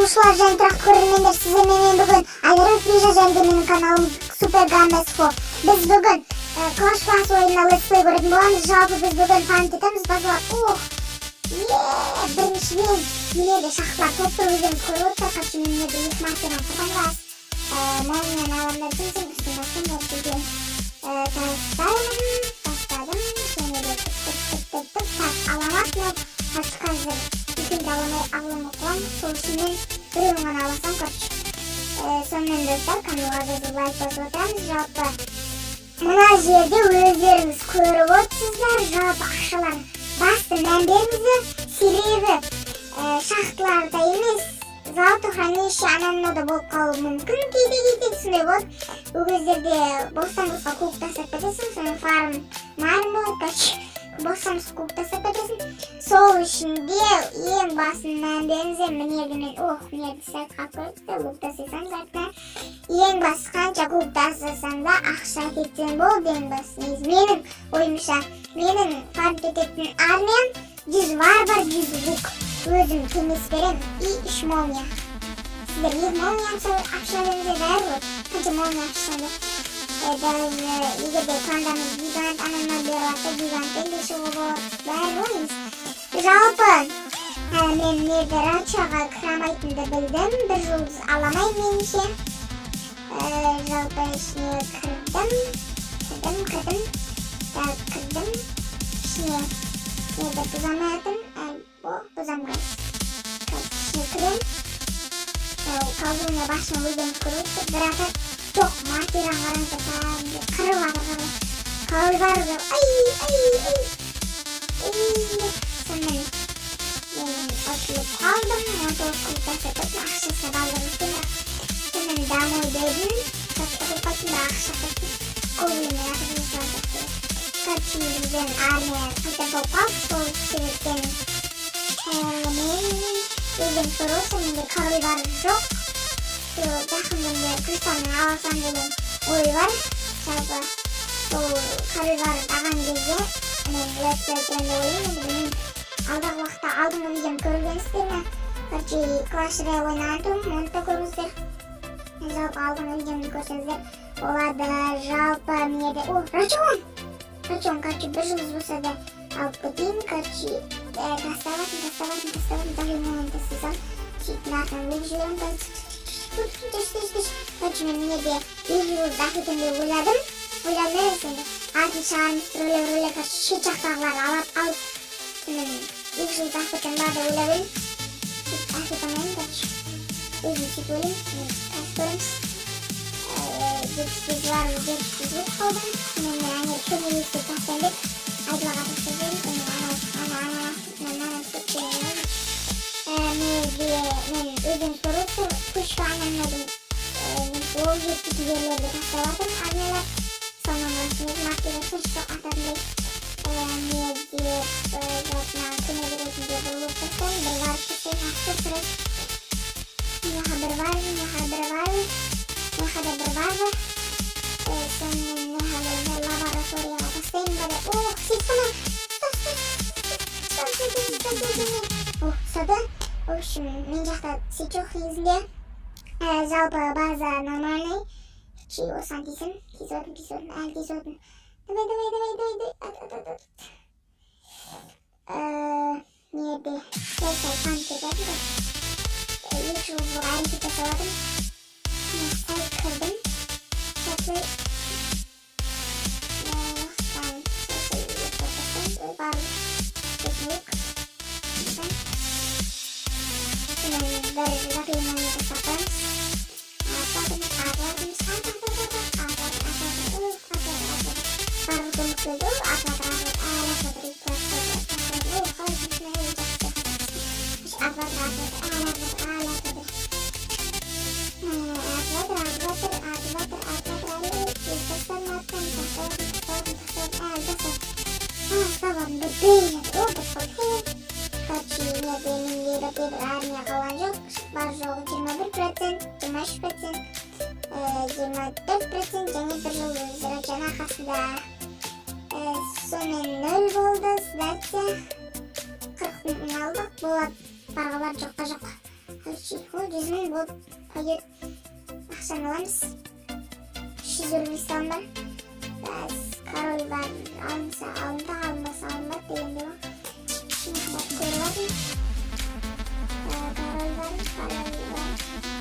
Жазушылар және тұрақты көрермендер, сіздермен бүгін Айдаров Бижа және менің каналым SuperGAMES. Біз бүгін Clash ойынына летсплей көретін боламыз. Жалпы біз бүгін фарм кетеміз. Базалап, біріншіден менеде шахтар топты өздеріңіз көріп отырсыздар. Қачы менеде екі маркерін қытаңғас. Молмен аламдар дейсің, үстін бізге тастадым. Менеде түк аламат мен қазір үлкенді аламай қылам. Сол үшін мен біреуін ғана аласам көрші. Сонымен достар, каналға жазып лайк басып отырамыз. Жалпы мына жерде өздеріңіз көріп отырсыздар. Жалпы ақшалар басты мән беріңіздер. Себебі шахталарда емес, золото хранилище анау-мынау болып қалуы мүмкін. Кейде түсінбей болады. Ол кездерде бостан-босқа куб тастап кетесің, соның фарм нарым болады. Бостан-босқа куб тастап кетесің. Сол үшін де ең басын мән беріңіздер. Мінеді мен, мінеді сәт қалып көрді, куб тастасаң зартына. Ең басы қанша куб тастасаң да ақша кетсен болды. Ең басы менің ойымша, менің фарм кететін армиям 100 варвар, 100 лук. Өзім кеңес берем и 3 молния. Сіздер 2 молния ақша беріңіздер бәрі болады. Қанша молния ақша беріп. Даже егерде кландарыңыз гигант ананы беріп атты, гигант ендеші болады. Бәрі ойыңыз. Жалпы мен мерді рачаға кірамайтынды білдім. Бір жұлдыз аламай менше. Жалпы ішіне кірдім. Ішіне мерді бұзамайтын. Бұзамғай. Ішіне кірем. Қалдуына башына өздеріңіз көріп өтті. Бірақ жоқ, материан қараңыздар кәдімгі қырып атыр. Қалай бар деп. Сонымен мен ұтылып қалдым. 19 күн тастап ақшасы балдырып. Сонымен дамой дедім. Ұтылып қайтын да ақша қайтын. Көбілімен ақырын салдық. Бізден армия қайта болып қалып, сол себептен мен өзім көріп, менде король бар жоқ. Жақындымда кристалмен аласам деген ой бар. Жалпы сол король бар аған кезде мен летсплейттерінде ойлаймын. Мен алдағы уақытта алдыңғы видеом көргенсіздер ме? Clash Royale ойнаған тұғым, оны да көріңіздер. Жалпы алдыңғы видеомды көрсеңіздер болады. Жалпы менеде... Рачон! Рачон, бір жұлдыз болса да алып кетейін. Тасталатын, дағимонын тастасам. Сөйтін артынан өк жіберім. Мен менеде 2 жұлдыз ақытым деп ойладым. Ойладым әресінде. Артын шығарымыз рөле шет жақтағылар алып. Мен 2 жұлдыз ақытым бар да ойладым. Ақытым әйін. Өзім сөйт ойлым. Көреміз. 700 var, 700 қалдым. Мен әне көмелесте тастайдық. Айдылаға тастайдық. Мен өзім көріпті. Күшкі анамнадың ол жеткісі жерлерді тастайлатым. Армиялар. Сонын өсіміз мартыға күшкі атадымдай. Меде жатынан көне беретінде болып тастайым. Бір барып тастайым. Ақсы сұрай. Меха бір бар. Мехада бір варвар. Сонымен мехада лабораторияға тастайын бәрі. Сетсана! Соды. В общем, мен жақта сет жоқ негізінде. Жалпы база нормальный. Осан дейсін. Тез өтін. Давай. Неде? Сәл қан кетеді. 2 жылғы әрекет жасаладым. Сәл кірдім. Сәл бар кетмейік. Мен бір зақиманы жасаппаймыз. Атладымыз. Барлығын көзді. Армия қалған жоқ. Бар жоғы 21%, 23%, 24% және бір жыл рачана қасында. Сонымен 0 болды. Сіздерде 40 мың алдық. Болады. Барға бар жоққа жоқ. Ол 100 000 болып пойдет ақшаны аламыз. 300 рубль салым бар. Король бар, алынса алынды, алынбаса алынбады дегенде ғой. Көріп алдым. Король бар.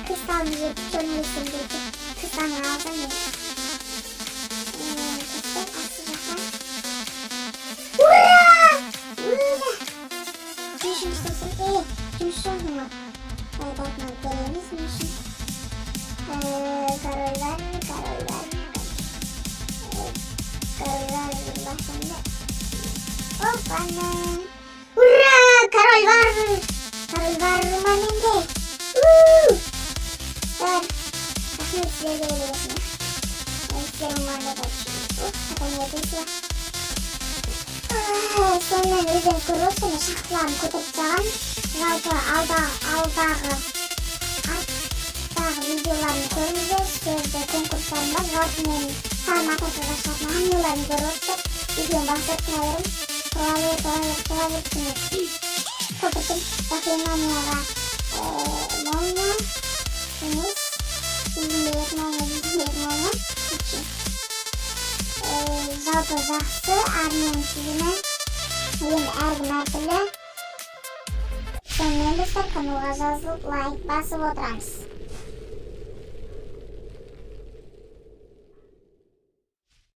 Кристалын жеп көрмесем дейді. Кристалын алсам мен. Кристал асты жаққа. Ура! Жұмыс жасым. Жұмыс жасым ма? Айтатыны береміз мен үшін. Король бар. Опаны! Ура! Король бар ма менде? Рахмет сіздерге елесіне. Сіздер ұмарды қойшын. Қатан етесі. Сонымен өзден көріп өтсені шақтыларын көтеріп тағам. Жалпы алдағы видеоларын көріңіздер. Сөзді конкурстарым бар. Жалпы мен Фарм атакаға шығатын хамлеларын көріп өттіп. Видеоны бастап тұрайырым. Тұра берсіне. Көпіртім. Заклинанияға молния. Емес. Жүзімбек молния. Жалпы жақсы. Армияның тізімі. Енді әркім әртүрлі. Сонымен достар, каналға жазылып лайк басып отырамыз.